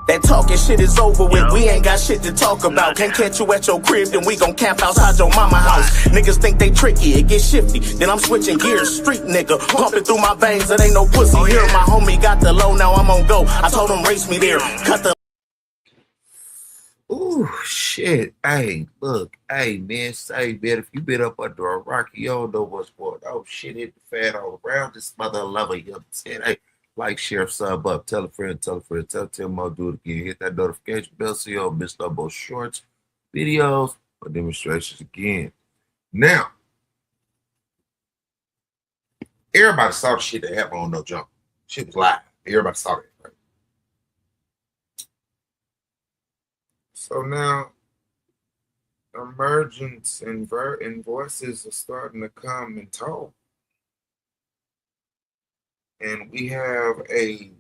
That talking shit is over with, we ain't got shit to talk about. Can't catch you at your crib, then we gon' camp outside your mama house. Niggas think they tricky, it get shifty, then I'm switching gears. Street nigga, pumping through my veins, it ain't no pussy here. My homie got the low, now I'm on go. I told him race me there, cut the... Ooh, shit. Hey, look, hey, man, say, man, if you been up under a rock, you don't know what's going on. Oh, shit, hit the fan all around this mother lover, you know what I'm saying? Hey, like, share, sub up, tell a friend, tell them I'll do it again. Hit that notification bell so you don't miss no more shorts, videos, or demonstrations again. Now, everybody saw the shit that happened on No Jump. Shit was live. Everybody saw that, right? So now, emergence and voices are starting to come and talk. And we have a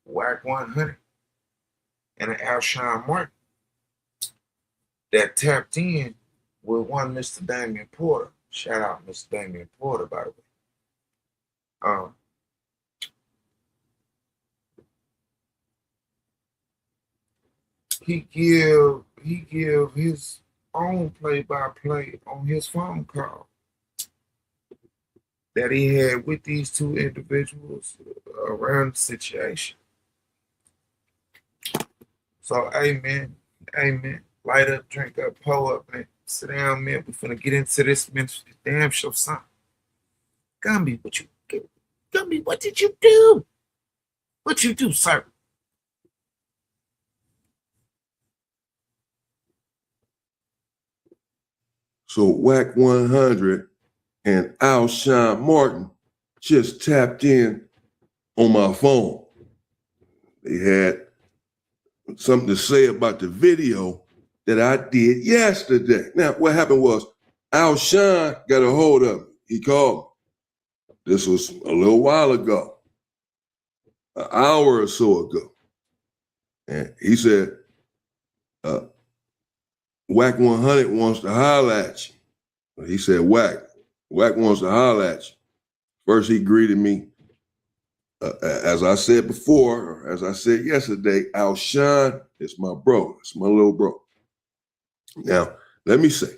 Whack 100 and an Alshon Martin that tapped in with one Mr. Damian Porter. Shout out Mr. Damian Porter, by the way. He give his own play-by-play on his phone call that he had with these two individuals around the situation. So, amen, light up, drink up, pull up, man. Sit down, man. We finna get into this damn show, son. Gumby, what did you do? What you do, sir? So Whack 100 and Alshon Martin just tapped in on my phone. They had something to say about the video that I did yesterday. Now, what happened was Alshon got a hold of me. He called me. This was a little while ago, an hour or so ago. And he said, Whack 100 wants to holler at you. He said, Whack wants to holler at you. First, he greeted me. As I said before, or as I said yesterday, Alshon is my bro. It's my little bro. Now, let me say,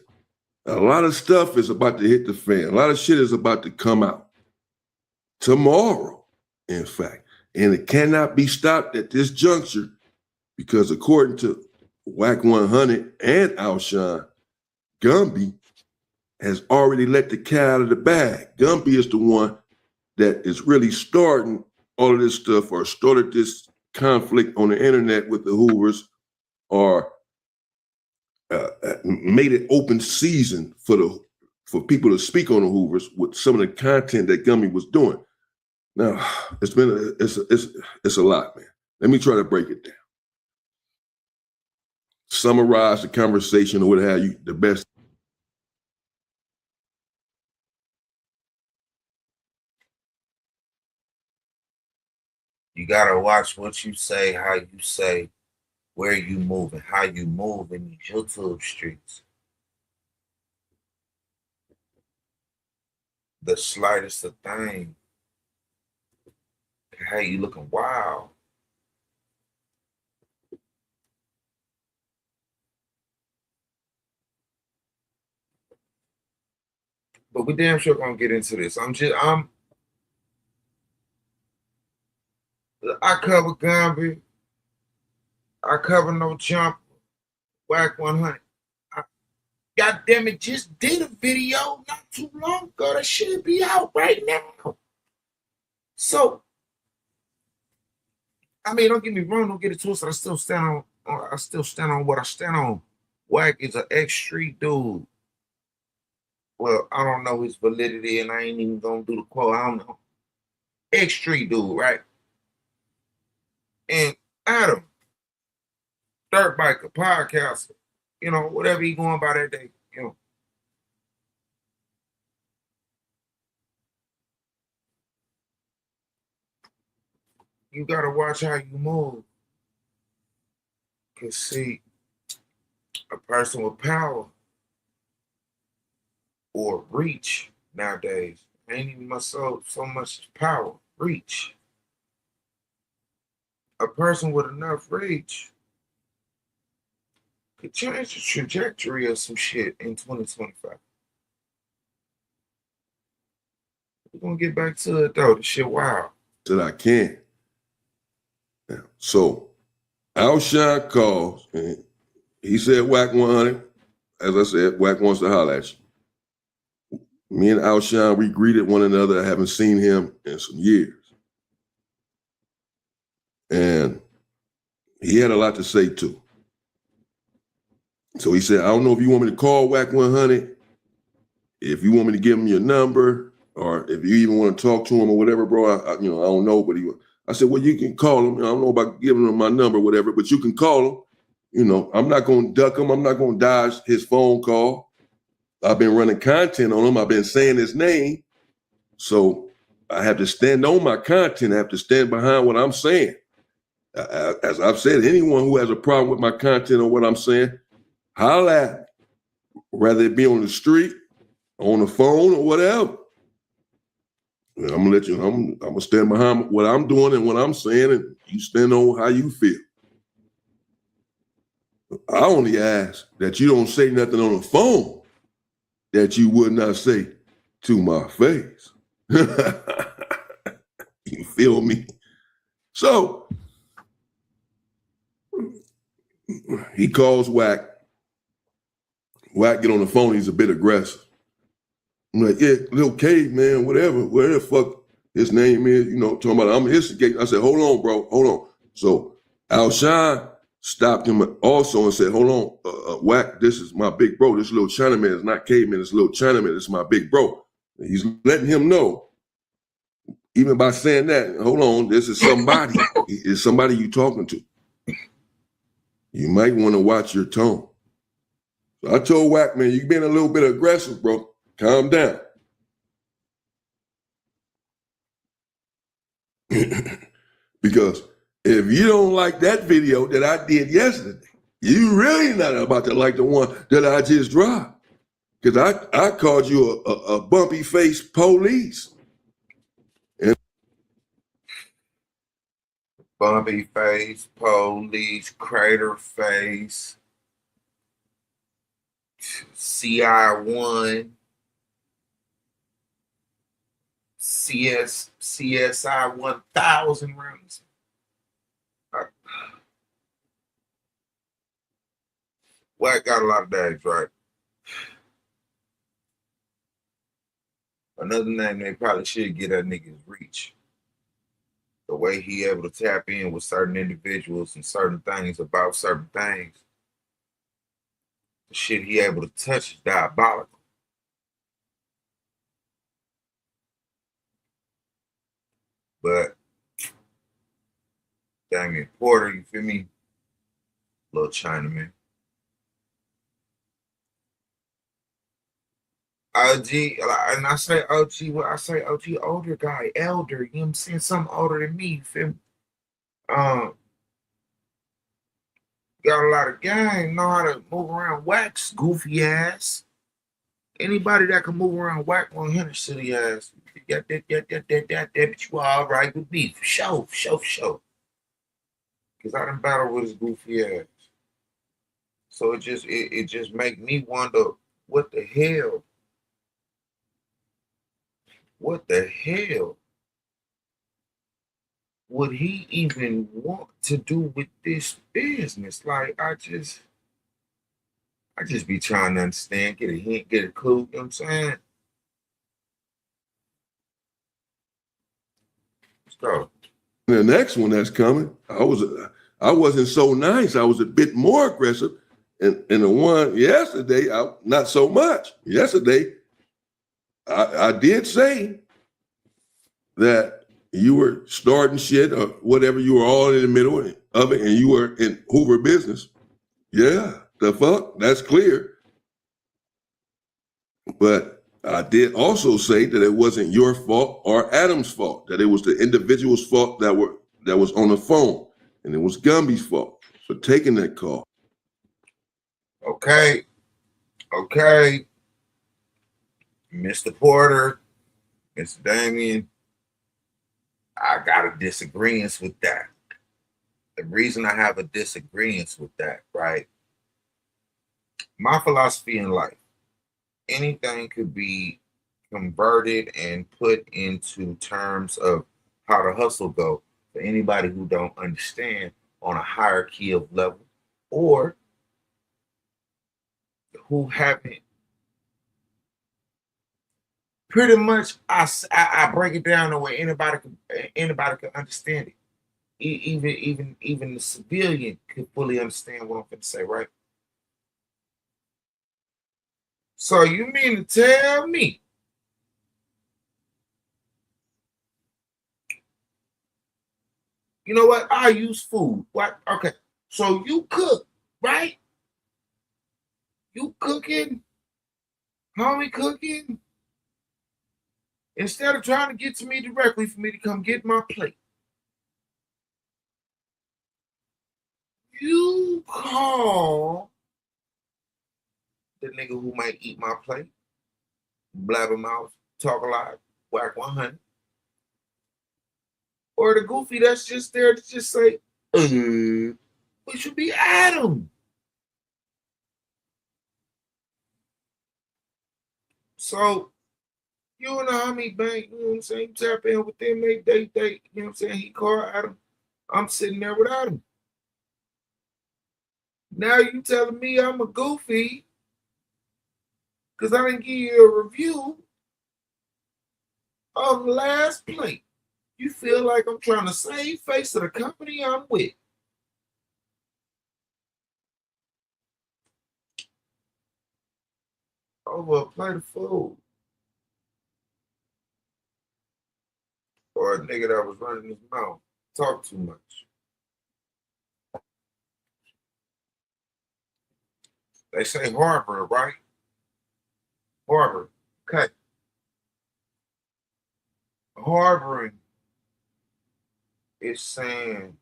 a lot of stuff is about to hit the fan. A lot of shit is about to come out tomorrow, in fact. And it cannot be stopped at this juncture because according to Whack 100 and Alshon, Gumby has already let the cat out of the bag. Gumby is the one that is really starting all of this stuff or started this conflict on the internet with the Hoovers or made it open season for people to speak on the Hoovers with some of the content that Gumby was doing. Now, it's a lot, man. Let me try to break it down. Summarize the conversation or what have you, the best. You gotta watch what you say, how you say, where you move, and how you move in these YouTube streets. The slightest of thing, how you looking wild. But we damn sure gonna get into this. I cover Gumby. I cover No Jump. Whack 100. God damn it, just did a video not too long ago that should be out right now. So, I mean, don't get me wrong, don't get it twisted. I still stand on what I stand on. Whack is an ex-street dude. Well, I don't know his validity, and I ain't even gonna do the quote. I don't know. Ex-street dude, right? And Adam, dirt biker, podcaster, you know, whatever he going by that day, you know. You gotta watch how you move. Cause see, a person with power or reach nowadays ain't even so much power, reach. a person with enough reach could change the trajectory of some shit in 2025. We're gonna get back to it though. The shit wild. That I can. So Alshon calls and he said, "Whack 100." As I said, Whack wants to holler at you. Me and Alshon, we greeted one another. I haven't seen him in some years. And he had a lot to say too. So he said, "I don't know if you want me to call Whack 100, if you want me to give him your number, or if you even want to talk to him or whatever, bro. I don't know." But I said, "Well, you can call him. I don't know about giving him my number, whatever, but you can call him. I'm not going to duck him. I'm not going to dodge his phone call. I've been running content on him. I've been saying his name. So I have to stand on my content. I have to stand behind what I'm saying. As I've said, anyone who has a problem with my content or what I'm saying, holla at me, whether it be on the street, on the phone, or whatever. And I'm gonna let you. I'm gonna stand behind what I'm doing and what I'm saying, and you stand on how you feel. I only ask that you don't say nothing on the phone that you would not say to my face." You feel me? So he calls Whack. Whack get on the phone. He's a bit aggressive. I'm like, "Yeah, little caveman, whatever the fuck his name is, talking about I'm instigating." I said, "Hold on, bro, hold on." So Alshon stopped him also and said, "Hold on, Whack, this is my big bro. This little Chinaman is not caveman, it's little Chinaman, it's my big bro." And he's letting him know, even by saying that, "Hold on, this is somebody. It's somebody you talking to. You might want to watch your tone." So I told Whack, "Man, you being a little bit aggressive, bro. Calm down." Because if you don't like that video that I did yesterday, you really not about to like the one that I just dropped. Because I called you a bumpy face police. Bumpy face, police, crater face, CI1, CSI 1000 rounds. Whack got a lot of days, right? Another name they probably should get that nigga's reach. The way he able to tap in with certain individuals and certain things about certain things. The shit he able to touch is diabolical. But Damian Porter, you feel me? Little Chinaman. OG, and I say OG, well, I say OG, older guy, elder, you know what I'm saying? Something older than me, you feel me? Got a lot of gang, know how to move around Wax, goofy ass. Anybody that can move around Whack 100 city ass, that, but you all right with me, for sure. Because I done battled with his goofy ass. So it just make me wonder, what the hell would he even want to do with this business? Like, I just be trying to understand, get a hint, get a clue, you know what I'm saying? Let's go. The next one that's coming, I wasn't so nice. I was a bit more aggressive. And the one yesterday, not so much. Yesterday, I did say that you were starting shit or whatever. You were all in the middle of it, and you were in Hoover business. Yeah, the fuck, that's clear. But I did also say that it wasn't your fault or Adam's fault, that it was the individual's fault that was on the phone, and it was Gumby's fault for taking that call. Okay. Mr. Porter, Mr. Damien, I got a disagreement with that. The reason I have a disagreement with that, right? My philosophy in life, anything could be converted and put into terms of how the hustle go for anybody who don't understand on a hierarchy of level or who haven't pretty much I break it down the way anybody can understand it. Even the civilian could fully understand what I'm going to say, right? So you mean to tell me you know what? I use food. What? Okay. So you cook, right? You cooking, homie cooking. Instead of trying to get to me directly for me to come get my plate, you call the nigga who might eat my plate, blabbermouth, talk a lot, whack 100, or the goofy that's just there to just say, which would be Adam. So you and the homie bank, you know what I'm saying? Tap in with them, they, you know what I'm saying? He called Adam. I'm sitting there without him. Now you telling me I'm a goofy because I didn't give you a review of the last plate. You feel like I'm trying to save face of the company I'm with. Over a plate of food. Or a nigga that was running his mouth. Talk too much. They say harbor, right? Harbor. Okay. Harboring is saying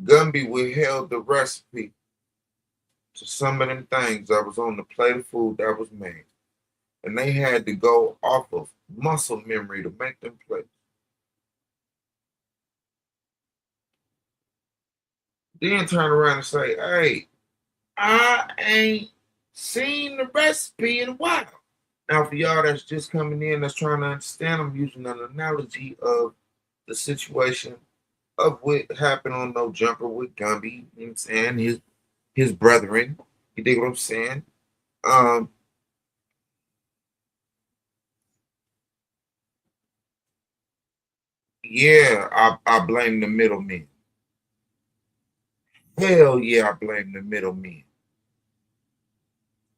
Gumby withheld the recipe to some of them things that was on the plate of food that was made. And they had to go off of muscle memory to make them plates. Then turn around and say, hey, I ain't seen the recipe in a while. Now, for y'all that's just coming in, that's trying to understand, I'm using an analogy of the situation of what happened on No Jumper with Gumby, you know what I'm saying, his brethren. You dig what I'm saying? Yeah, I blame the middlemen. Hell yeah, I blame the middlemen.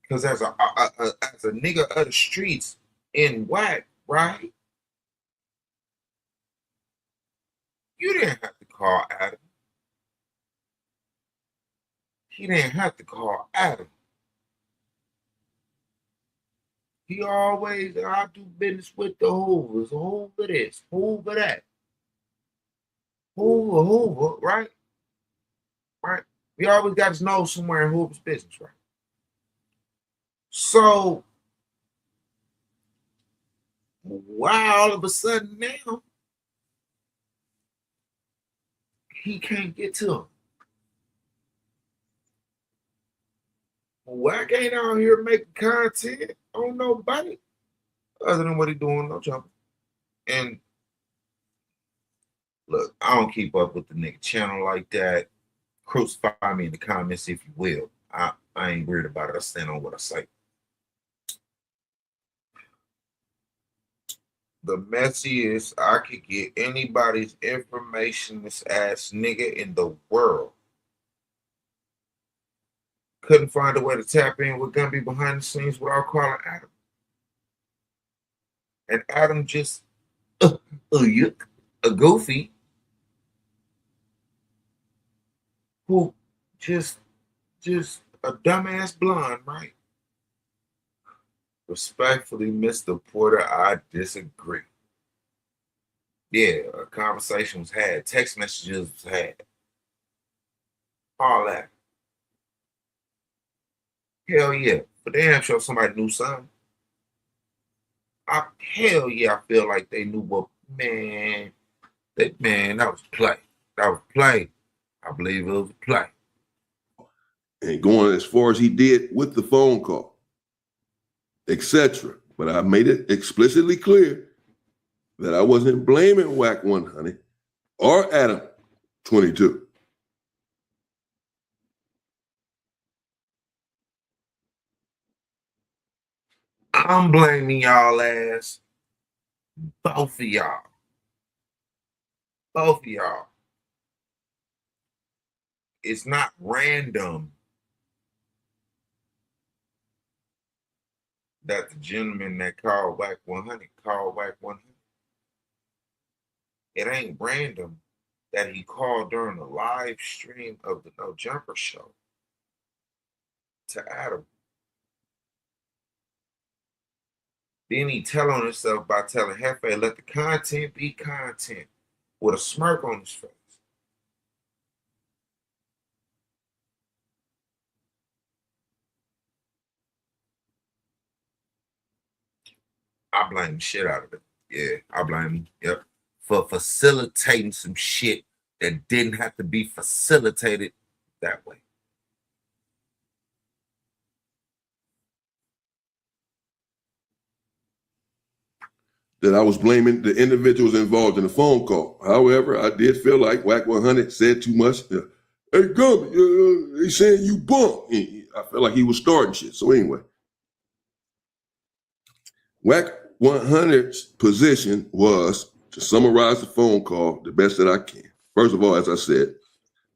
Because as a nigga of the streets in whack, right? You didn't have to call Adam. He didn't have to call Adam. He always, I do business with the Hoovers. Hoover this, Hoover that. Hoover, right? Right? We always got his nose somewhere in Hoover's business, right? So, why all of a sudden now he can't get to him? Whack ain't out here making content on nobody other than what he doing, no jumping. And look, I don't keep up with the nigga channel like that. Crucify me in the comments if you will. I ain't worried about it. I stand on what I say. The messiest I could get anybody's information, this ass nigga in the world. Couldn't find a way to tap in with Gumby behind the scenes without calling Adam. And Adam just a goofy who just a dumbass blonde, right? Respectfully, Mr. Porter, I disagree. Yeah, a conversation was had, text messages was had, all that. Hell yeah. But damn sure somebody knew something. Hell yeah, I feel like they knew what, man. That man, that was play. That was play. I believe it was a play. And going as far as he did with the phone call, etc. But I made it explicitly clear that I wasn't blaming Whack 100 or Adam 22. I'm blaming y'all ass. Both of y'all. Both of y'all. It's not random that the gentleman that called Whack 100 called Whack 100. It ain't random that he called during the live stream of the No Jumper show to Adam. Then he tell on himself by telling Hefe, let the content be content, with a smirk on his face. I blame the shit out of it. Yeah, I blame him. Yep. For facilitating some shit that didn't have to be facilitated that way. That I was blaming the individuals involved in the phone call. However, I did feel like Whack 100 said too much. Hey, Gumby, they saying you bump. I felt like he was starting shit. So anyway, Whack 100's position was to summarize the phone call the best that I can. First of all, as I said,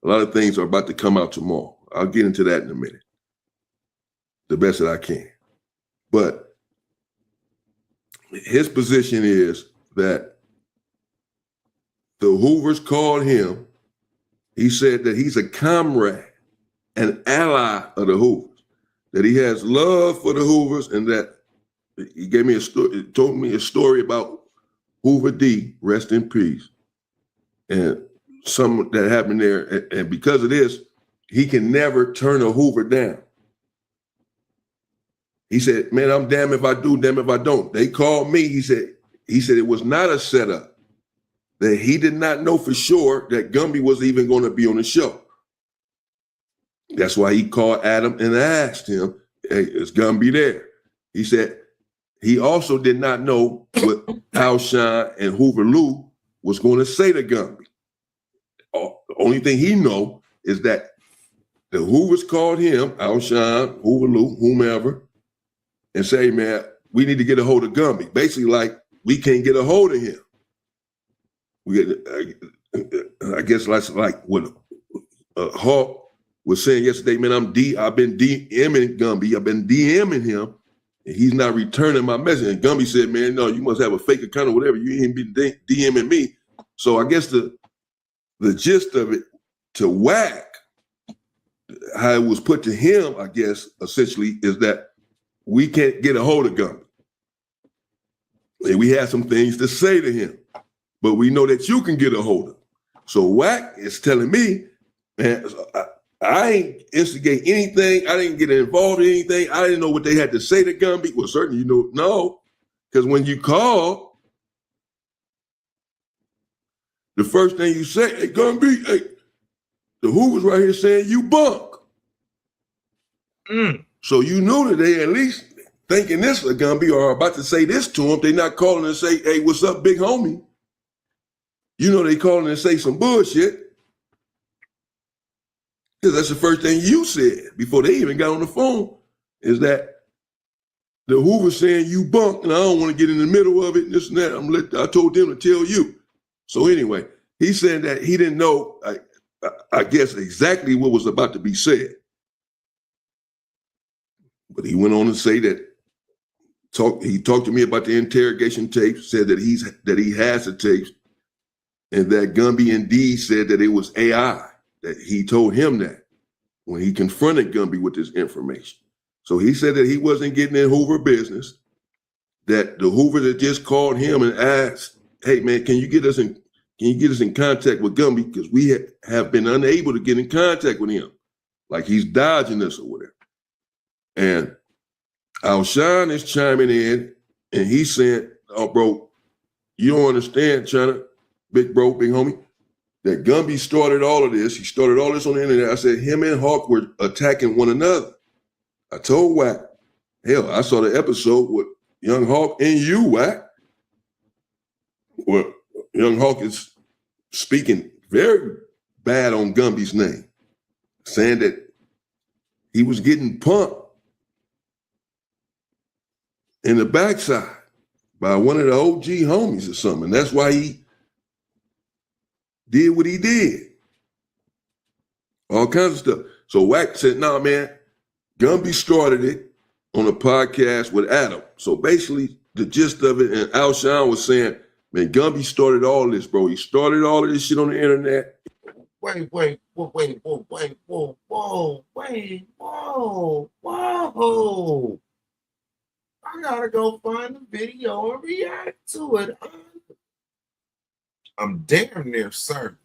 a lot of things are about to come out tomorrow. I'll get into that in a minute. The best that I can. But his position is that the Hoovers called him. He said that he's a comrade, an ally of the Hoovers, that he has love for the Hoovers, and that he gave me a story, told me a story about Hoover D, rest in peace, and something that happened there. And because of this, he can never turn a Hoover down. He said, man, I'm damn if I do, damn if I don't. They called me. He said it was not a setup, that he did not know for sure that Gumby was even going to be on the show. That's why he called Adam and asked him, hey, is Gumby there? He said he also did not know what Alshon and Hoover Lou was going to say to Gumby. The only thing he know is that the Hoovers called him, Alshon, Hoover Lou, whomever, and say, man, we need to get a hold of Gumby. Basically, like, we can't get a hold of him. We get, I guess like what Hawk was saying yesterday, man, I've been DMing Gumby. I've been DMing him, and he's not returning my message. And Gumby said, man, no, you must have a fake account or whatever. You ain't been DMing me. So I guess the gist of it to Whack, how it was put to him, I guess, essentially, is that we can't get a hold of Gumby. And we have some things to say to him, but we know that you can get a hold of him. So Whack is telling me, man, I ain't instigate anything. I didn't get involved in anything. I didn't know what they had to say to Gumby. Well, certainly, no, because when you call, the first thing you say, hey, Gumby, hey, the Hoover's right here saying you bunk. So you know that they at least thinking this is Gumby or about to say this to him. They not calling and say, hey, what's up, big homie? You know they calling and say some bullshit. Because that's the first thing you said before they even got on the phone, is that the Hoover saying you bunk, and I don't want to get in the middle of it and this and that. I told them to tell you. So anyway, he said that he didn't know, I guess, exactly what was about to be said. But he went on to say that he talked to me about the interrogation tapes, said that he has the tapes, and that Gumby indeed said that it was AI, that he told him that when he confronted Gumby with this information. So he said that he wasn't getting in Hoover business, that the Hoovers had just called him and asked, hey man, can you get us in contact with Gumby? Because we have been unable to get in contact with him. Like he's dodging us or whatever. And Alshon is chiming in, and he's saying, oh, bro, you don't understand, China. big bro, big homie, that Gumby started all of this. He started all this on the internet. I said him and Hawk were attacking one another. I told Wack, hell, I saw the episode with Young Hawk and you, Wack. Well, Young Hawk is speaking very bad on Gumby's name, saying that he was getting pumped in the backside by one of the OG homies or something. That's why he did what he did. All kinds of stuff. So Wack said, nah, man, Gumby started it on a podcast with Adam. So basically, the gist of it, and Alshon was saying, man, Gumby started all this, bro. He started all of this shit on the internet. Wait, whoa. I gotta go find the video and react to it. I'm damn near certain.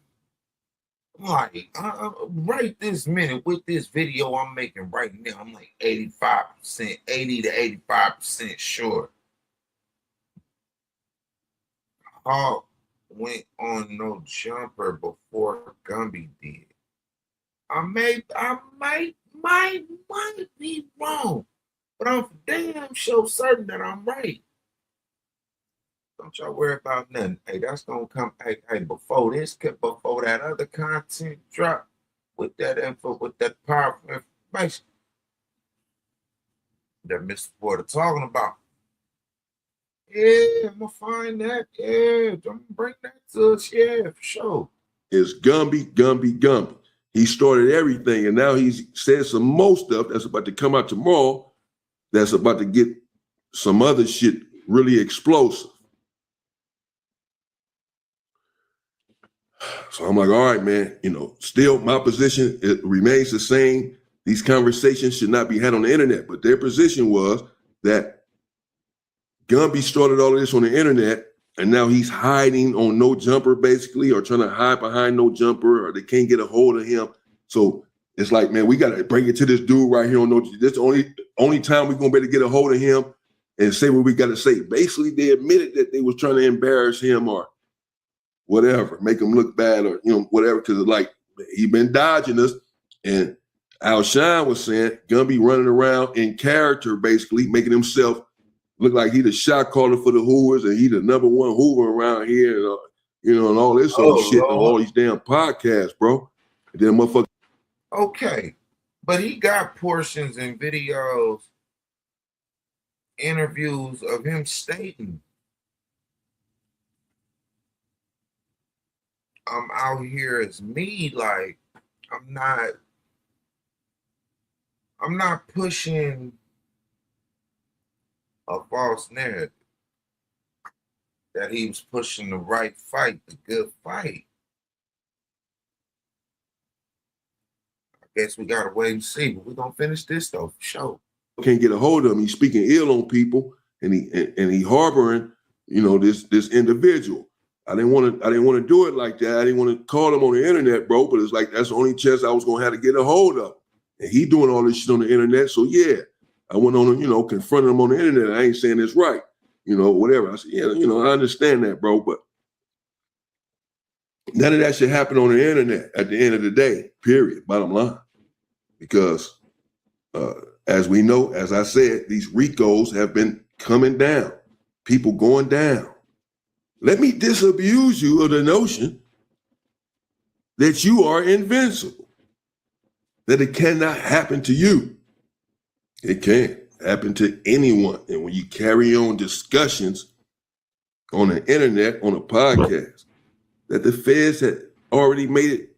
Like, right this minute with this video I'm making right now, I'm like 85%, 80 to 85% sure. Hawk went on No Jumper before Gumby did. I might be wrong, but I'm damn sure certain that I'm right. Don't y'all worry about nothing. Hey, that's gonna come. Hey, before that other content drop with that info, with that powerful information that Mr. Porter talking about. Yeah, I'm gonna find that. Yeah, I'm gonna bring that to us. Yeah, for sure. It's Gumby. He started everything, and now he's said some more stuff that's about to come out tomorrow that's about to get some other shit really explosive. So I'm like, all right, man, still my position, it remains the same. These conversations should not be had on the internet, but their position was that Gumby started all of this on the internet, and now he's hiding on No Jumper, basically, or trying to hide behind No Jumper, or they can't get a hold of him. So it's like, man, we got to bring it to this dude right here on No Jumper. This is the only time we're going to be able to get a hold of him and say what we got to say. Basically, they admitted that they was trying to embarrass him or whatever, make him look bad or, whatever, because like he been dodging us. And Alshon was saying Gumby running around in character, basically making himself look like he the shot caller for the Hoovers and he the number one Hoover around here, and, and all this old shit on all these damn podcasts, bro. And then motherfucker. Okay, but he got portions and videos, interviews of him stating, I'm out here as me, like I'm not pushing a false narrative, that he was pushing the right fight, the good fight. I guess we gotta wait and see, but we're gonna finish this though, for sure. Can't get a hold of him. He's speaking ill on people, and he harboring, this individual. I didn't want to do it like that. I didn't want to call him on the internet, bro. But it's like that's the only chance I was gonna have to get a hold of him. And he doing all this shit on the internet. So yeah, I went on, confronted him on the internet. I ain't saying this right, whatever. I said, yeah, I understand that, bro. But none of that should happen on the internet at the end of the day, period, bottom line. Because as we know, as I said, these RICOs have been coming down, people going down. Let me disabuse you of the notion that you are invincible, that it cannot happen to you. It can't happen to anyone. And when you carry on discussions on the internet, on a podcast, that the feds had already made it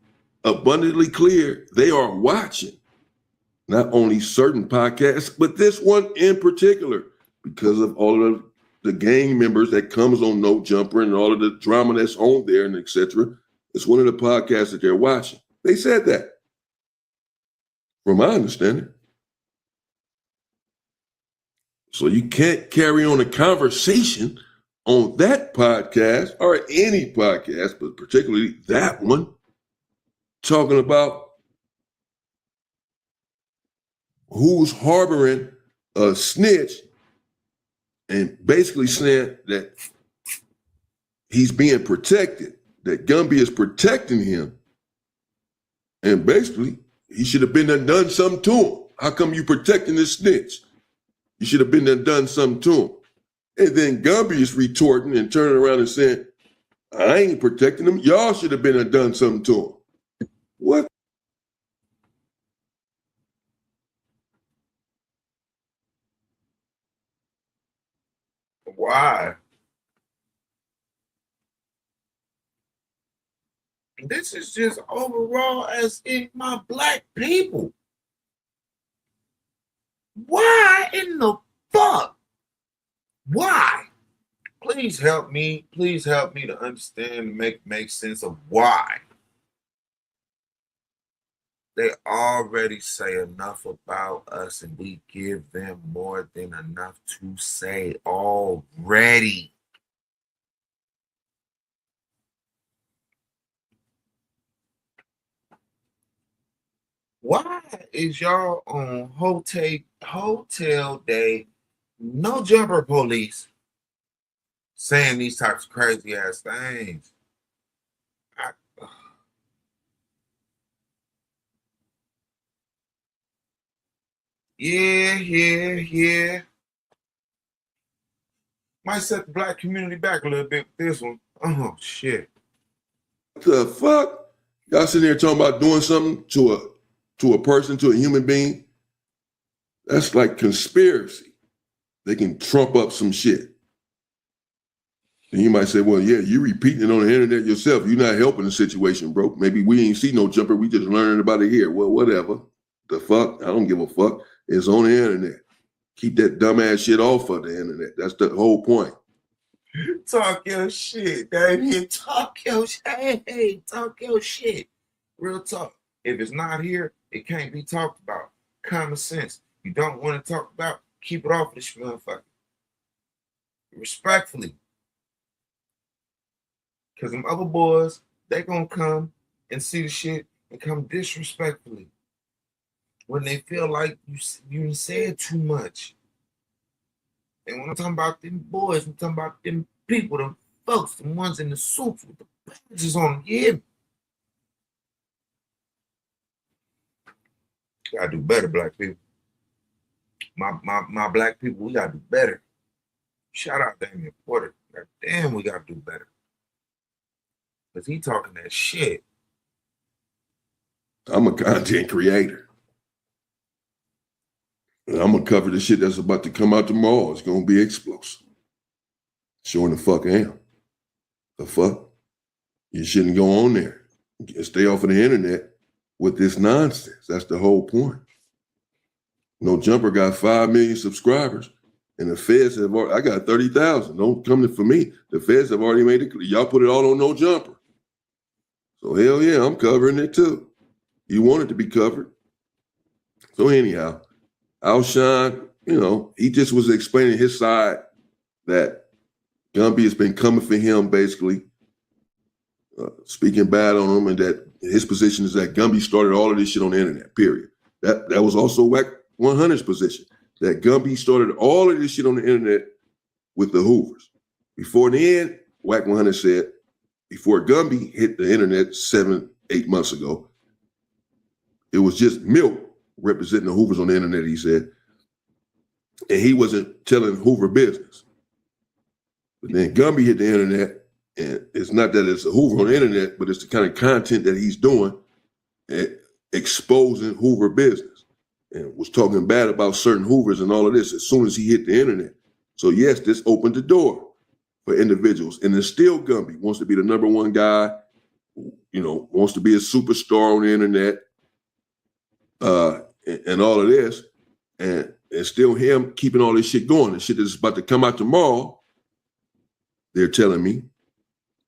abundantly clear they are watching not only certain podcasts, but this one in particular, because of all of the gang members that comes on No Jumper and all of the drama that's on there and et cetera. It's one of the podcasts that they're watching. They said that, from my understanding. So you can't carry on a conversation on that podcast or any podcast, but particularly that one, talking about who's harboring a snitch and basically saying that he's being protected that Gumby is protecting him. And basically, he should have been done something to him. How come you protecting this snitch? You should have been done something to him. And then Gumby is retorting and turning around and saying, I ain't protecting him. Y'all should have been done something to him. What? Why? This is just overall as in my black people. Why in the fuck? Why? Please help me. Please help me to understand and make sense of why. They already say enough about us and we give them more than enough to say already. Why is y'all on hotel day, no jumper police, saying these types of crazy ass things? Yeah. Might set the black community back a little bit with this one. Oh shit. What the fuck? Y'all sitting there talking about doing something to a person, to a human being? That's like conspiracy. They can trump up some shit. And you might say, well, yeah, you repeating it on the internet yourself. You're not helping the situation, bro. Maybe we ain't see no jumper. We just learning about it here. Well, whatever. The fuck? I don't give a fuck. It's on the internet. Keep that dumbass shit off of the internet. That's the whole point. Talk your shit, baby. Talk your shit. Hey, talk your shit. Real talk. If it's not here, it can't be talked about. Common sense. You don't want to talk about, keep it off of this motherfucker. Respectfully. Because them other boys, they gonna come and see the shit and come disrespectfully when they feel like you said too much. And when I'm talking about them boys, I'm talking about them people, them folks, the ones in the suits with the badges on them. Yeah. Gotta do better, black people. My black people, we gotta do better. Shout out Damian Porter. God damn, we gotta do better. Because he talking that shit. I'm a content creator. And I'm going to cover the shit that's about to come out tomorrow. It's going to be explosive. Sure the fuck am. The fuck? You shouldn't go on there. Stay off of the internet with this nonsense. That's the whole point. No Jumper got 5 million subscribers. And the feds have already, I got 30,000. Don't come for me. The feds have already made it clear. Y'all put it all on No Jumper. So hell yeah, I'm covering it too. You want it to be covered. So anyhow, Alshon, he just was explaining his side that Gumby has been coming for him, basically, speaking bad on him, and that his position is that Gumby started all of this shit on the internet, period. That was also Wack 100's position, that Gumby started all of this shit on the internet with the Hoovers. Before the end, Wack 100 said, before Gumby hit the internet 7-8 months ago, it was just Milk representing the Hoovers on the internet, he said. And he wasn't telling Hoover business. But then Gumby hit the internet, and it's not that it's a Hoover on the internet, but it's the kind of content that he's doing, exposing Hoover business, and was talking bad about certain Hoovers and all of this as soon as he hit the internet. So yes, this opened the door for individuals. And then still Gumby wants to be the number one guy, wants to be a superstar on the internet, and all of this, and still him keeping all this shit going. The shit that's about to come out tomorrow, they're telling me,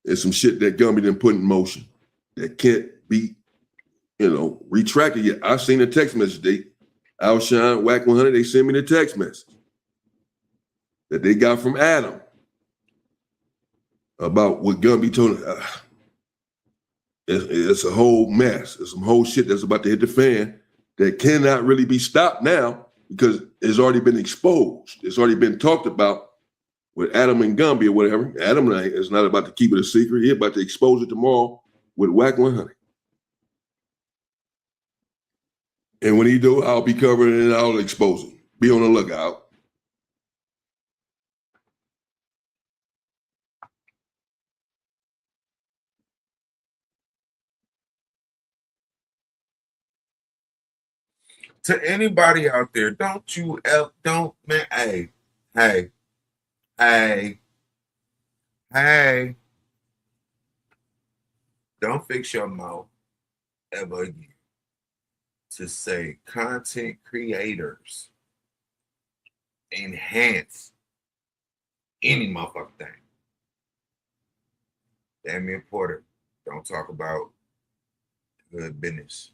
there's some shit that Gumby didn't put in motion that can't be, retracted yet. I've seen a text message. Alshon, Wack 100, they sent me the text message that they got from Adam about what Gumby told him. It's a whole mess. It's some whole shit that's about to hit the fan that cannot really be stopped now because it's already been exposed. It's already been talked about with Adam and Gumby or whatever. Adam is not about to keep it a secret. He's about to expose it tomorrow with Whack 100. And when he do, I'll be covering it and I'll expose it. Be on the lookout. To anybody out there, don't, man, hey, don't fix your mouth ever again to say content creators enhance any motherfucking thing. Damian Porter, don't talk about good business.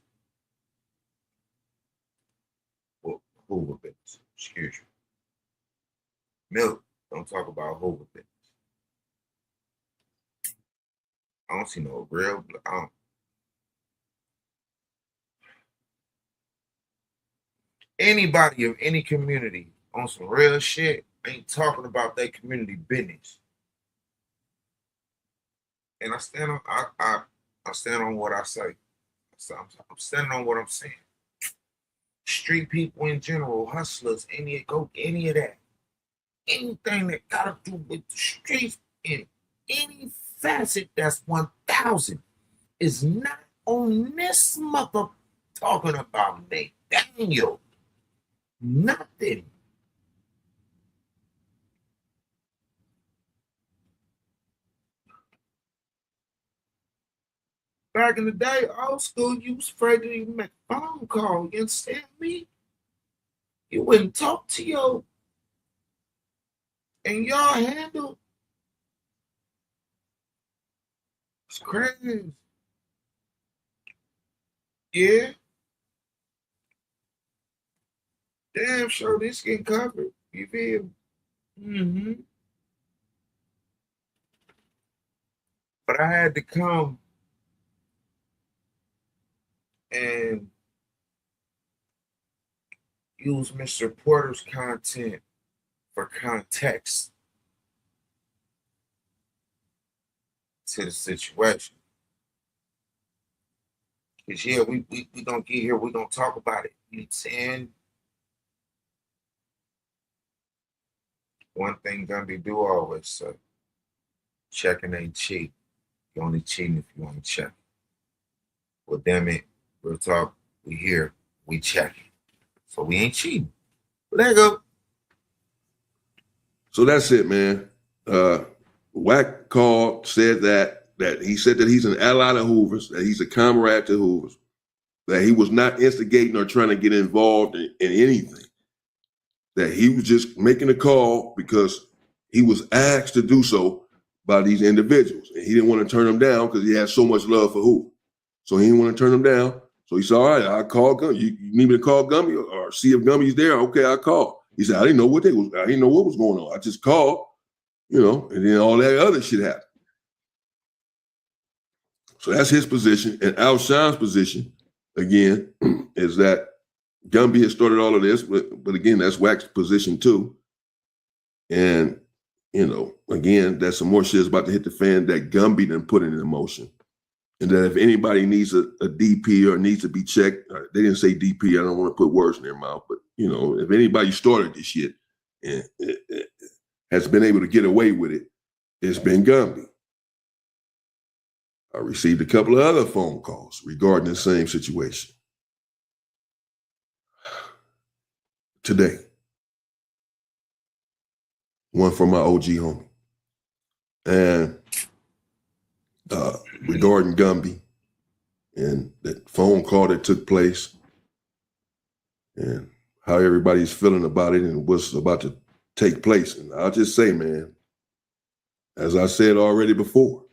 Hoover business. Excuse me. Milk, don't talk about Hoover business. I don't see no real. Anybody of any community on some real shit ain't talking about their community business. And I stand on I stand on what I say. I'm standing on what I'm saying. Street people in general, hustlers, any of that. Anything that got to do with the streets in any facet that's 1,000 is not on this mother talking about Nathaniel. Nothing. Back in the day, old school, you was afraid to even make a phone call. You understand me? You wouldn't talk to your and y'all handle. It's crazy. Yeah. Damn sure this getting covered. You feel? Mm-hmm. But I had to come and use Mr. Porter's content for context to the situation. Because yeah, we gonna get here, we gonna talk about it. You saying one thing Gumby do always say, checking ain't cheap. You only cheating if you ain't checking. Well, damn it, real talk, we here, we checking. So we ain't cheating. But there you go. So that's it, man. Wack called, said that he said that he's an ally to Hoover's, that he's a comrade to Hoover's, that he was not instigating or trying to get involved in anything, that he was just making a call because he was asked to do so by these individuals. And he didn't want to turn them down because he had so much love for Hoover. So he didn't want to turn them down. So he said, all right, I'll call Gumby. You need me to call Gumby or see if Gumby's there? Okay, I'll call. He said, I didn't know what was going on. I just called, and then all that other shit happened. So that's his position. And Al Sham's position, again, is that Gumby has started all of this, but again, that's Wack's position too. And, again, that's some more shit is about to hit the fan that Gumby done put in motion. And that if anybody needs a DP or needs to be checked, they didn't say DP, I don't want to put words in their mouth, but, if anybody started this shit and has been able to get away with it, it's been Gumby. I received a couple of other phone calls regarding the same situation today. One from my OG homie. And regarding Gumby and that phone call that took place and how everybody's feeling about it and what's about to take place. And I'll just say, man, as I said already before,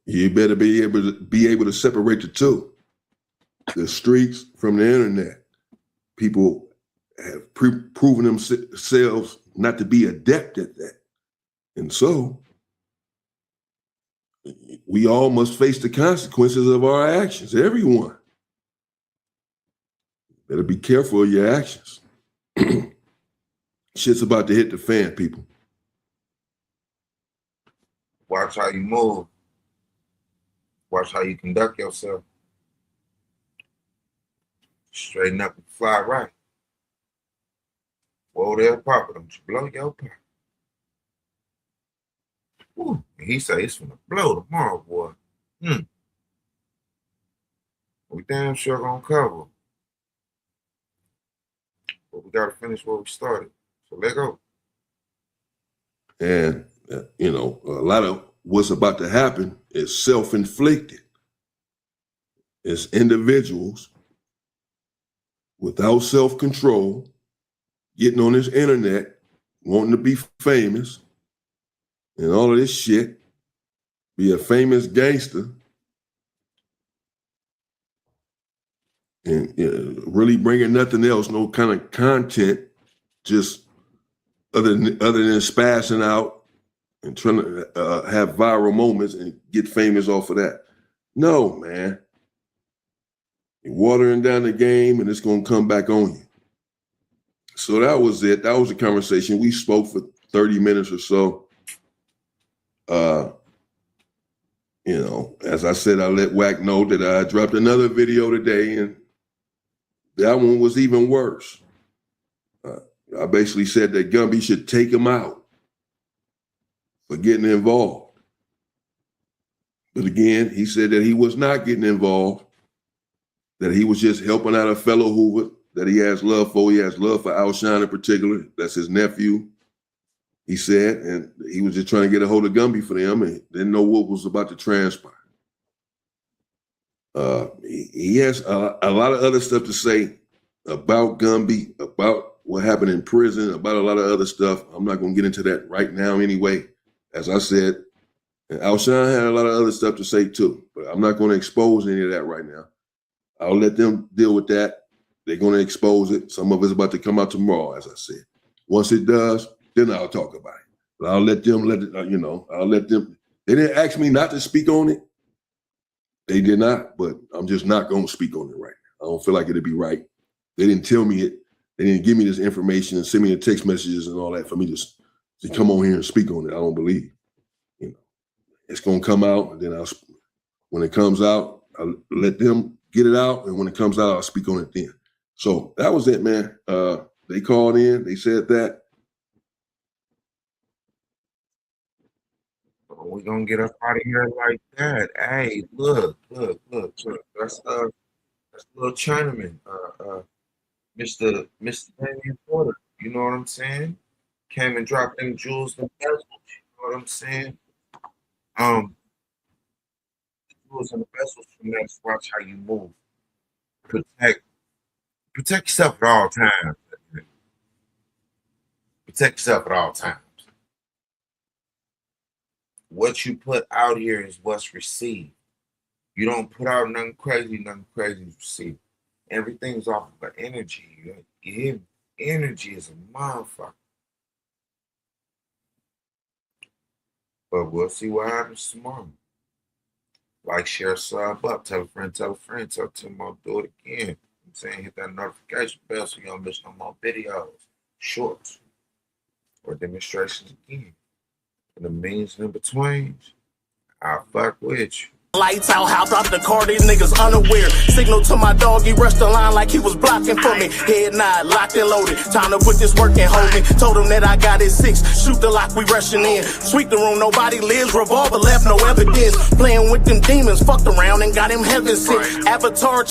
you better be able to separate the two, the streets from the internet. People have proven themselves not to be adept at that. And so we all must face the consequences of our actions, everyone. Better be careful of your actions. Shit's about to hit the fan, people. Watch how you move. Watch how you conduct yourself. Straighten up and fly right. Whoa there, Papa, don't you blow your pop. Ooh, he say it's gonna blow tomorrow, boy. We damn sure gonna cover. But we gotta finish what we started. So let go. And, you know, a lot of what's about to happen is self-inflicted. It's individuals without self-control, getting on this internet, wanting to be famous, and all of this shit, be a famous gangster, and really bringing nothing else, no kind of content, just other than spazzing out and trying to have viral moments and get famous off of that. No, man. You're watering down the game and it's going to come back on you. So that was it. That was the conversation. We spoke for 30 minutes or so. You know, as I said, I let Wack know that I dropped another video today, and that one was even worse. I basically said that Gumby should take him out for getting involved. But again, he said that he was not getting involved, that he was just helping out a fellow Hoover that he has love for. He has love for Alshon in particular. That's his nephew, he said, and he was just trying to get a hold of Gumby for them and didn't know what was about to transpire. He has a lot of other stuff to say about Gumby, about what happened in prison, about a lot of other stuff. I'm not going to get into that right now anyway. As I said, and Alshon had a lot of other stuff to say too, but I'm not going to expose any of that right now. I'll let them deal with that. They're going to expose it. Some of it's about to come out tomorrow, as I said. Once it does, then I'll talk about it. But I'll let them I'll let them. They didn't ask me not to speak on it. They did not, but I'm just not going to speak on it right now. I don't feel like it'd be right. They didn't tell me it. They didn't give me this information and send me the text messages and all that for me to come on here and speak on it. I don't believe. You know, it's going to come out, and then when it comes out, I'll let them get it out, and when it comes out, I'll speak on it then. So that was it, man. They called in. They said that. We're going to get up out of here like that. Hey, look. That's little Chinaman, Mr. Damian Porter. You know what I'm saying? Came and dropped them jewels and bezels. You know what I'm saying? The jewels and the bezels from that. Watch how you move. Protect yourself at all times. Protect yourself at all times. What you put out here is what's received. You don't put out nothing crazy is received. Everything's off of the energy. You hear me? Energy is a motherfucker. But we'll see what happens tomorrow. Like, share, sub up, tell a friend, tell them I'll do it again. I'm saying hit that notification bell so you don't miss no more videos, shorts, or demonstrations again. And the means in between, I'll fuck with you. Lights out, house out the car, these niggas unaware. Signal to my dog, he rushed the line like he was blocking for me. Head nod, locked and loaded. Time to put this work and hold me. Told him that I got it 6. Shoot the lock, we rushing in. Sweep the room, nobody lives. Revolver left, no evidence. Playing with them demons, fucked around and got him heaven sent. Avatar.